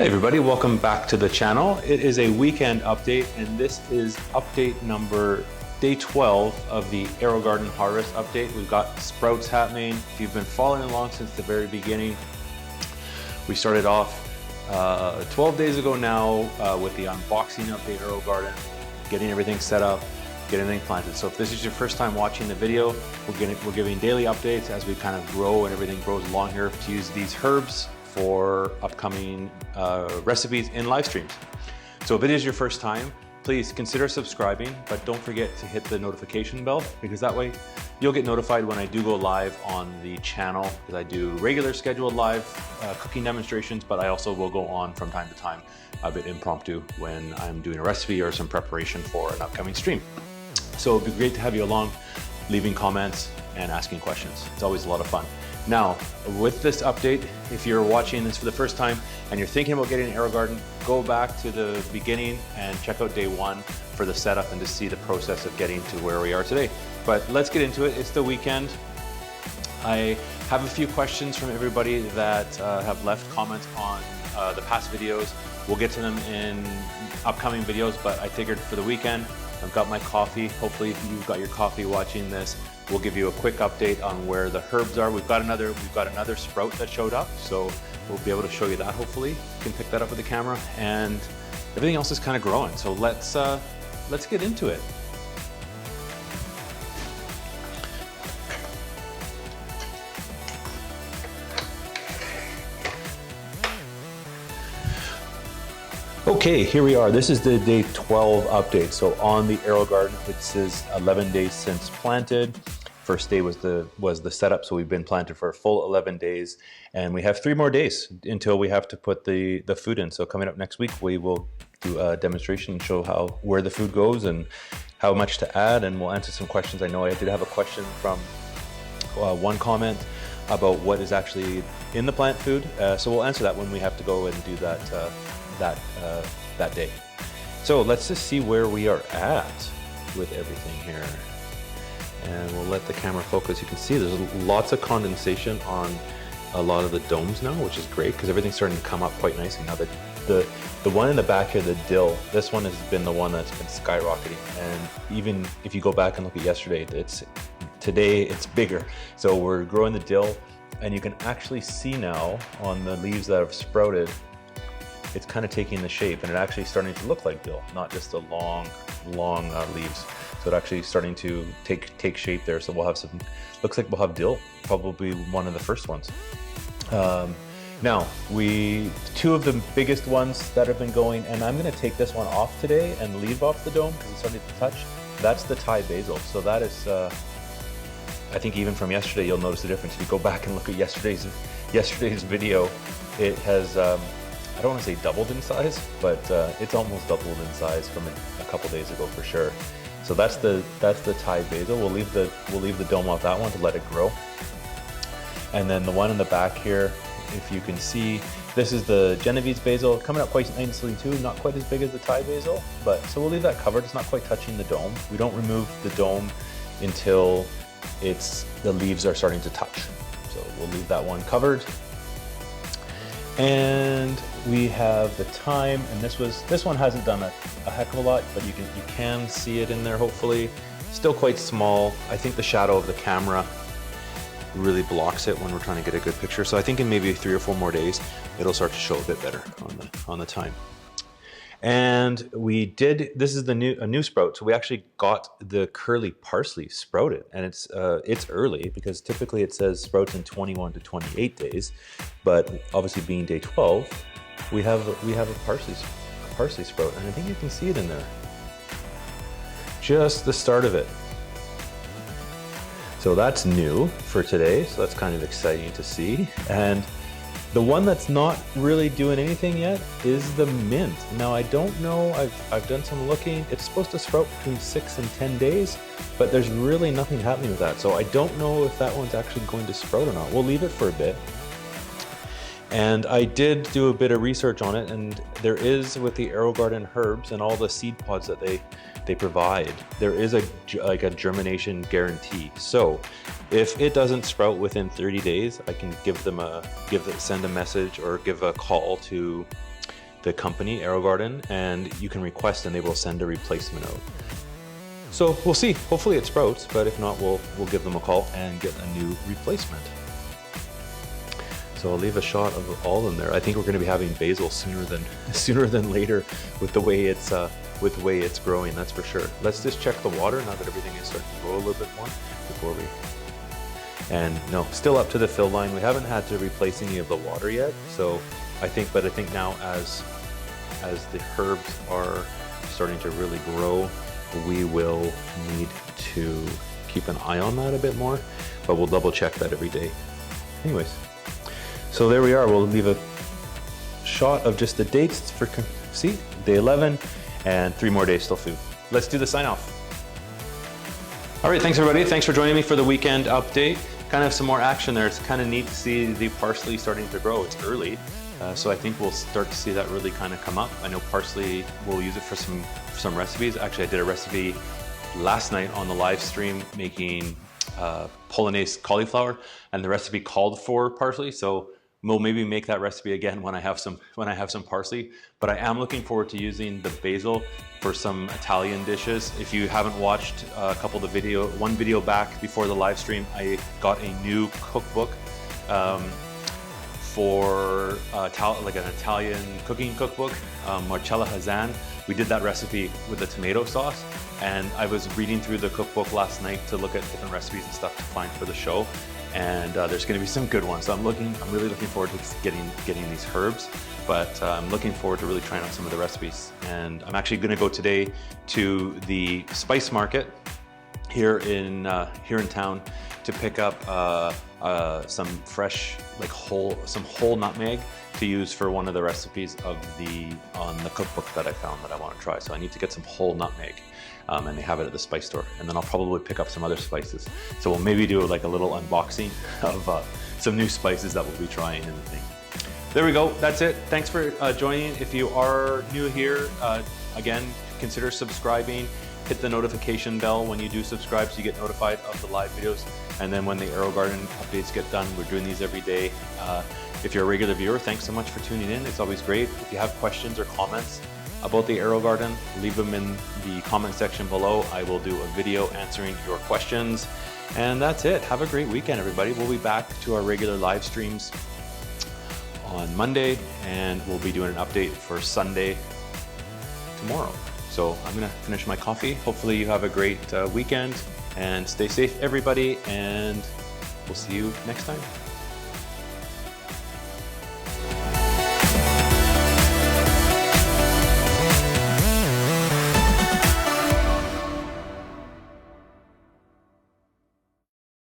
Hey everybody, welcome back to the channel. It is a weekend update and this is update number day 12 of the AeroGarden harvest update. We've got sprouts happening. If you've been following along since the very beginning, we started off 12 days ago now with the unboxing of the AeroGarden, getting everything set up, getting everything planted. So if this is your first time watching the video, we're giving daily updates as we kind of grow and everything grows along here to use these herbs for upcoming recipes in live streams. So if it is your first time, please consider subscribing, but don't forget to hit the notification bell because that way you'll get notified when I do go live on the channel, because I do regular scheduled live cooking demonstrations, but I also will go on from time to time a bit impromptu when I'm doing a recipe or some preparation for an upcoming stream. So it'd be great to have you along, leaving comments and asking questions. It's always a lot of fun. Now, with this update, if you're watching this for the first time and you're thinking about getting an AeroGarden, go back to the beginning and check out day one for the setup and to see the process of getting to where we are today. But let's get into it. It's the weekend. I have a few questions from everybody that have left comments on the past videos. We'll get to them in upcoming videos, but I figured for the weekend, I've got my coffee. Hopefully you've got your coffee watching this. We'll give you a quick update on where the herbs are. We've got another sprout that showed up, so we'll be able to show you that hopefully. You can pick that up with the camera, and everything else is kind of growing. So let's get into it. Okay, here we are. This is the day 12 update. So on the AeroGarden, it says 11 days since planted. First day was the setup, so we've been planted for a full 11 days, and we have 3 more days until we have to put the food in. So coming up next week, we will do a demonstration and show where the food goes and how much to add, and we'll answer some questions. I know I did have a question from one comment about what is actually in the plant food, so we'll answer that when we have to go and do that day. So let's just see where we are at with everything here. And we'll let the camera focus. You can see there's lots of condensation on a lot of the domes now, which is great because everything's starting to come up quite nicely now. The one in the back here, the dill, this one has been the one that's been skyrocketing. And even if you go back and look at yesterday, today it's bigger. So we're growing the dill, and you can actually see now on the leaves that have sprouted, it's kind of taking the shape, and it actually starting to look like dill, not just the long leaves. So it's actually starting to take shape there. So we'll have looks like we'll have dill, probably one of the first ones. Now, 2 of the biggest ones that have been going, and I'm gonna take this one off today and leave off the dome because it's starting to touch. That's the Thai basil. So that is, I think even from yesterday, you'll notice the difference. If you go back and look at yesterday's video, it has, I don't want to say doubled in size, but it's almost doubled in size from a couple days ago for sure. So that's the Thai basil. We'll leave the dome off that one to let it grow. And then the one in the back here, if you can see, this is the Genovese basil, coming up quite nicely too. Not quite as big as the Thai basil, but so we'll leave that covered. It's not quite touching the dome. We don't remove the dome until the leaves are starting to touch. So we'll leave that one covered. And we have the thyme, and this one hasn't done a heck of a lot, but you can see it in there hopefully. Still quite small. I think the shadow of the camera really blocks it when we're trying to get a good picture. So I think in maybe 3 or 4 more days, it'll start to show a bit better on the thyme. And this is a new sprout. So we actually got the curly parsley sprouted, and it's early because typically it says sprouts in 21 to 28 days, but obviously being day 12, we have a parsley sprout, and I think you can see it in there. Just the start of it. So that's new for today. So that's kind of exciting to see. And the one that's not really doing anything yet is the mint. Now I don't know, I've done some looking. It's supposed to sprout between 6 and 10 days, but there's really nothing happening with that. So I don't know if that one's actually going to sprout or not. We'll leave it for a bit. And I did do a bit of research on it, and there is, with the AeroGarden herbs and all the seed pods that they provide, there is a germination guarantee. So if it doesn't sprout within 30 days, I can send a message or give a call to the company AeroGarden, and you can request and they will send a replacement out. So we'll see. Hopefully it sprouts, but if not, we'll give them a call and get a new replacement. So I'll leave a shot of all in there. I think we're going to be having basil sooner than later with the way it's growing. That's for sure. Let's just check the water now that everything is starting to grow a little bit more before we. And no, still up to the fill line. We haven't had to replace any of the water yet. So I think now as the herbs are starting to really grow, we will need to keep an eye on that a bit more, but we'll double check that every day. Anyways, so there we are. We'll leave a shot of just the dates for, see, day 11 and 3 more days till food. Let's do the sign off. All right, thanks everybody. Thanks for joining me for the weekend update. Kind of some more action there. It's kind of neat to see the parsley starting to grow. It's early. So I think we'll start to see that really kind of come up. I know parsley, we'll use it for some recipes. Actually, I did a recipe last night on the live stream making Polonaise cauliflower, and the recipe called for parsley. So we'll maybe make that recipe again when I have some parsley. But I am looking forward to using the basil for some Italian dishes. If you haven't watched a couple of the one video back before the live stream, I got a new cookbook. For like an Italian cooking cookbook, Marcella Hazan. We did that recipe with the tomato sauce, and I was reading through the cookbook last night to look at different recipes and stuff to find for the show, and there's going to be some good ones. So I'm really looking forward to getting these herbs, but I'm looking forward to really trying out some of the recipes. And I'm actually going to go today to the spice market here in town to pick up some fresh, some whole nutmeg to use for one of the recipes on the cookbook that I found that I want to try. So I need to get some whole nutmeg, and they have it at the spice store. And then I'll probably pick up some other spices. So we'll maybe do like a little unboxing of some new spices that we'll be trying in the thing. There we go. That's it. Thanks for joining. If you are new here, again, consider subscribing. Hit the notification bell when you do subscribe so you get notified of the live videos. And then when the AeroGarden updates get done, we're doing these every day. If you're a regular viewer, thanks so much for tuning in. It's always great. If you have questions or comments about the AeroGarden, leave them in the comment section below. I will do a video answering your questions. And that's it. Have a great weekend, everybody. We'll be back to our regular live streams on Monday, and we'll be doing an update for Sunday tomorrow. So I'm gonna finish my coffee. Hopefully you have a great weekend, and stay safe, everybody, and we'll see you next time.